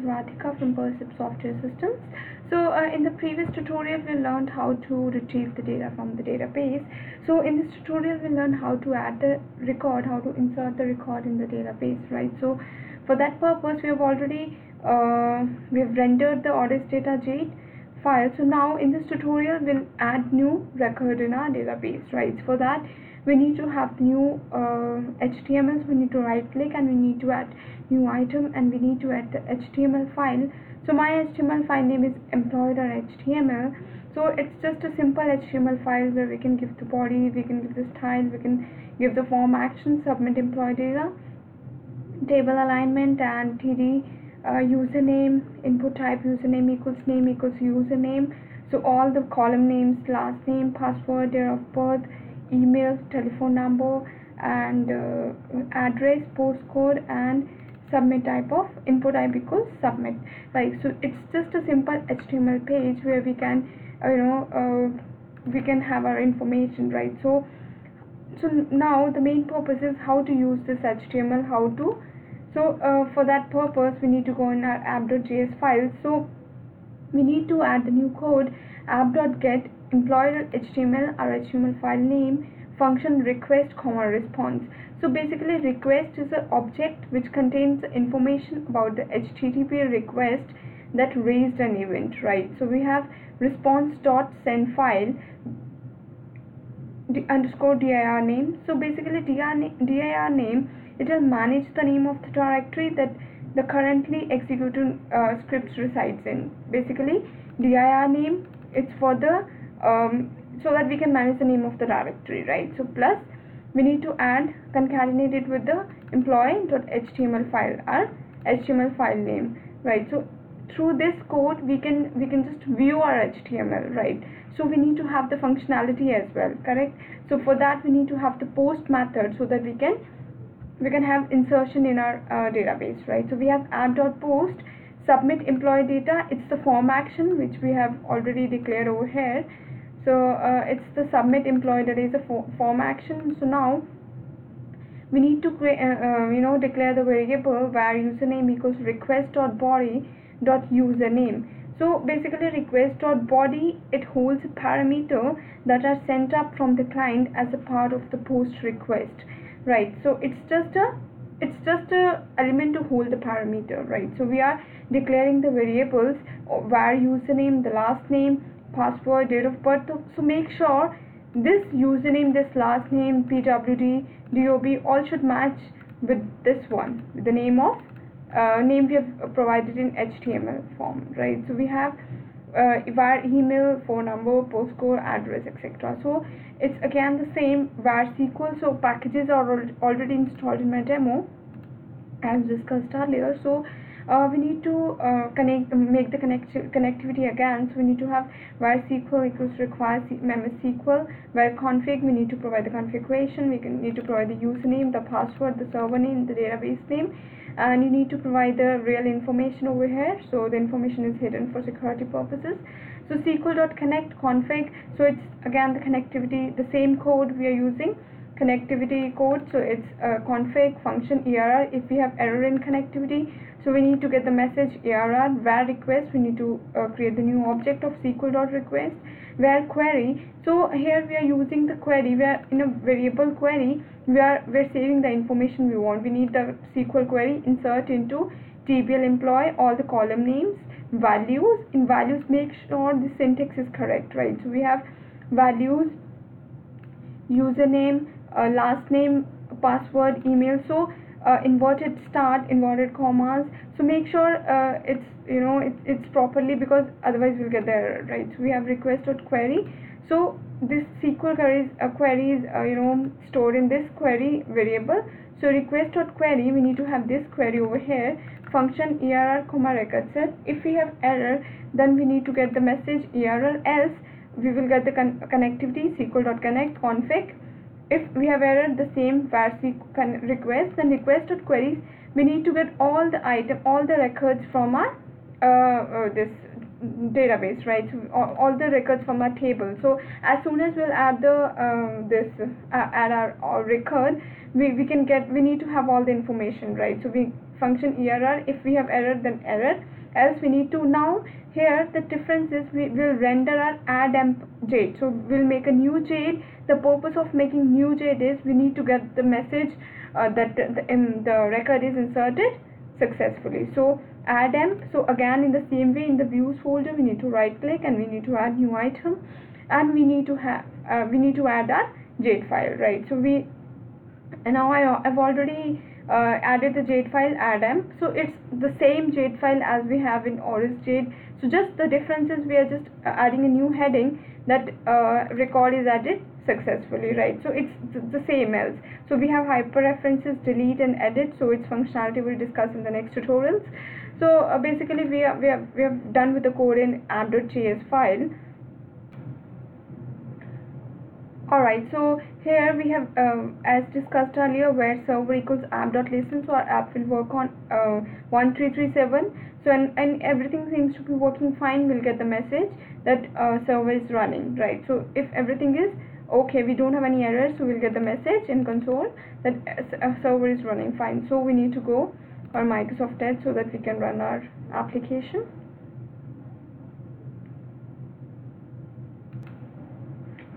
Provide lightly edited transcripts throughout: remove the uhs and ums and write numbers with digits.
Radhika from Percept Software Systems. So in the previous tutorial we learned how to retrieve the data from the database. So in this tutorial we learned how to add the record, how to insert the record in the database, right? So for that purpose we have already we have rendered the orders.data.j file. So now in this tutorial we'll add new record in our database, right? For that we need to have new HTML. So we need to right click and we need to add new item and we need to add the HTML file. So my HTML file name is employee.html. So it's just a simple HTML file where we can give the body, we can give the style, we can give the form action, submit employee data, table alignment, and td username, input type username equals name equals username. So all the column names, last name, password, date of birth, email, telephone number, and address, postcode, and submit type of input type equals submit, right? So it's just a simple HTML page where we can we can have our information, right? So now the main purpose is how to use this HTML, how to for that purpose we need to go in our app.js file. So we need to add the new code app.get employee.html, our HTML file name, function request comma response. So basically request is an object which contains information about the HTTP request that raised an event, right? So we have response.send file underscore dir name. So basically dir name, it will manage the name of the directory that the currently executing scripts resides in. Basically dir name, it's for the so that we can manage the name of the directory, right? So plus we need to add, concatenate it with the employee.html file, our HTML file name, right? So through this code we can just view our HTML, right? So we need to have the functionality as well, correct? So for that we need to have the post method so that we can have insertion in our database, right? So we have app.post submit employee data. It's the form action which we have already declared over here. So it's the submit employee, that is a form action. So now we need to create declare the variable where username equals request.body.username. So basically request.body, it holds a parameter that are sent up from the client as a part of the post request, right? So it's just a element to hold the parameter, right? So we are declaring the variables where username, the last name, password, date of birth. So make sure this username, this last name, pwd, dob all should match with this one, the name of name we have provided in HTML form, right? So we have var email, phone number, postcode, address, etc. So it's again the same var SQL. So packages are already installed in my demo as discussed earlier. So we need to make the connectivity again. So we need to have var SQL equals require MS SQL, where config, we need to provide the configuration, we need to provide the username, the password, the server name, the database name, and you need to provide the real information over here. So the information is hidden for security purposes. So SQL.connect config, so it's again the connectivity, the same code we are using, connectivity code. So it's config function error if we have error in connectivity. So we need to get the message error. Where request, we need to create the new object of SQL.request. Where query, so here we are using the query, we are in a variable query, we're saving the information we want. We need the SQL query, insert into tbl employee all the column names, values. In values, make sure the syntax is correct, right? So we have values, username, last name, password, email. So inverted start, inverted commas. So make sure it's properly, because otherwise we'll get the error, right? So we have request.query. So this SQL query is stored in this query variable. So request.query, we need to have this query over here, function error comma record set. If we have error, then we need to get the message error, else we will get the connectivity SQL.connect config. If we have error, the same var request, then request.queries, we need to get all the records from our this database, right? So all the records from our table. So as soon as we'll add the add our record, we need to have all the information, right? So we function error, if we have error, then error. else we need to now, here the difference is we will render our add-emp jade. So we'll make a new jade. The purpose of making new jade is we need to get the message that the record is inserted successfully. So add-emp, so again in the same way, in the views folder we need to right click and we need to add new item, and we need to have add our jade file, right? So now I've already added the jade file add-emp. So it's the same jade file as we have in Oris jade. So just the difference is we are just adding a new heading that record is added successfully, right? So it's the same else. So we have hyperreferences, delete and edit. So its functionality we'll discuss in the next tutorials. So basically we have done with the code in app.js file. Alright, so here we have as discussed earlier, where server equals app.listen, so our app will work on 1337. So and everything seems to be working fine, we'll get the message that server is running, right? So if everything is okay, we don't have any errors, so we'll get the message in console that server is running fine. So we need to go on Microsoft Edge so that we can run our application.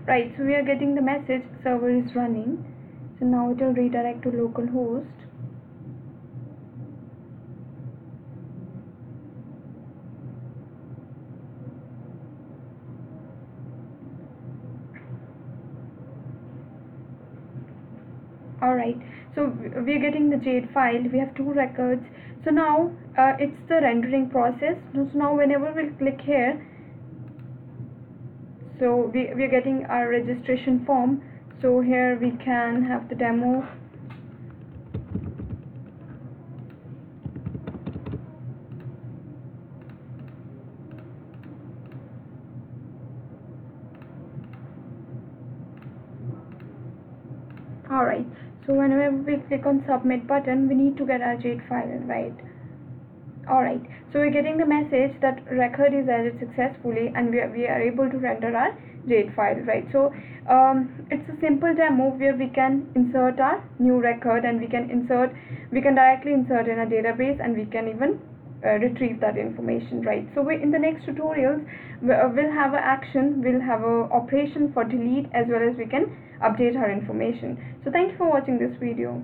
Right, so we are getting the message server is running. So now it will redirect to localhost. Alright, so we are getting the jade file. We have 2 records. So now it's the rendering process. So now whenever we click here, so we are getting our registration form. So here we can have the demo. Alright, so whenever we click on submit button, we need to get our jade file, right? Alright, so we're getting the message that record is added successfully, and we are able to render our jade file, right? So it's a simple demo where we can insert our new record, and we can directly insert in a database, and we can even retrieve that information, right? So in the next tutorials we'll have an action, we'll have a operation for delete, as well as we can update our information. So thank you for watching this video.